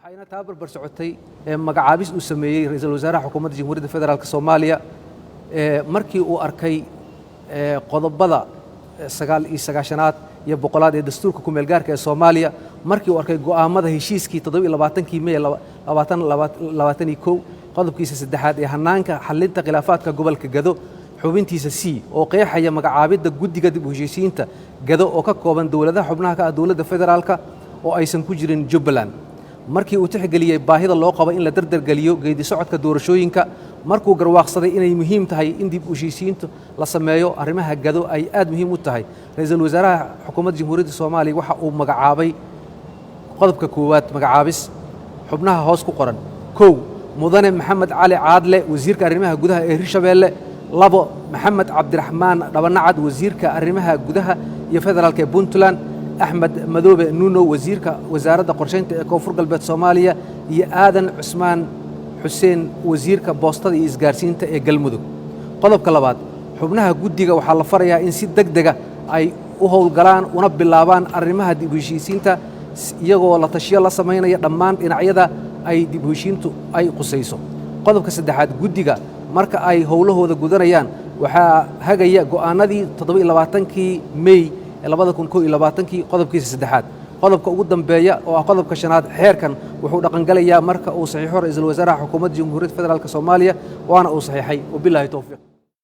waxayna tababar socotay magacaabis uu sameeyay ra'iisul wasaaraha xukuumadda Jamhuuriyadda Federaalka Soomaaliya markii uu arkay qodobada 99aad iyo 100aad ee dastuurka ku meel gaarka ee Soomaaliya markii uu arkay go'aamada heshiiskii 27kii May 2021 qodobkiisa saddexaad ee hanaanka xalinta khilaafaadka gobolka Gado xubintiisa C oo qeexaya magacaabidda guddiga dib u heshiisiinta Gado oo ka kooban dawladaha xubnaha ka ah dawladda federaalka oo aysan ku jirin Jubbaland markii uu tixgeliyay baahida loo qabo in la dardargeliyo geedi socodka doorashooyinka markuu garwaaqsaday inay muhiim tahay in dib u heshiisiintu la sameeyo arrimaha Gado ay aad muhiim u tahay ra'iisul wasaaraha xukuumadda Jamhuuriyadda Soomaaliya waxa uu magacaabay qodobka koowaad magacaabis xubnaha hoos ku qoran kow mudane maxamed cali caadle wasiirka arrimaha gudaha ee Hirshabeelle labo maxamed cabdiraxmaan dhabanacad wasiirka arrimaha gudaha iyo federaalka ee Puntland أحمد مدوبة نونو وزارة قرشين كوفر قلبت صوماليا يا آدن عثمان حسين وزيرك بوسطة إسقارسين قلمدو قلب كلابات حبناها جودية وحال فريا إن سيد دقة أي وهو الجران ونب اللابان الرمها دبوشيسين تا يجوا ولا تشيا الله سمعنا يدمان إن عيدا أي دبوشين تو أي قصيصو قلب كسدحات جودية مرك أي هوله هذا جودريان وحاجة جوانا دي تطبيق لبعتن كي مي labada kun 2020 qodobkiisa saddexaad qodobka ugu dambeeya oo ah qodobka shanaad xeerkan wuxuu dhaqan galayaa marka uu saxiixo ra'iisul wasaaraha xukuumadda Jamhuuriyadda Federaalka Soomaaliya waana uu saxiixay wabillahi tawfiiq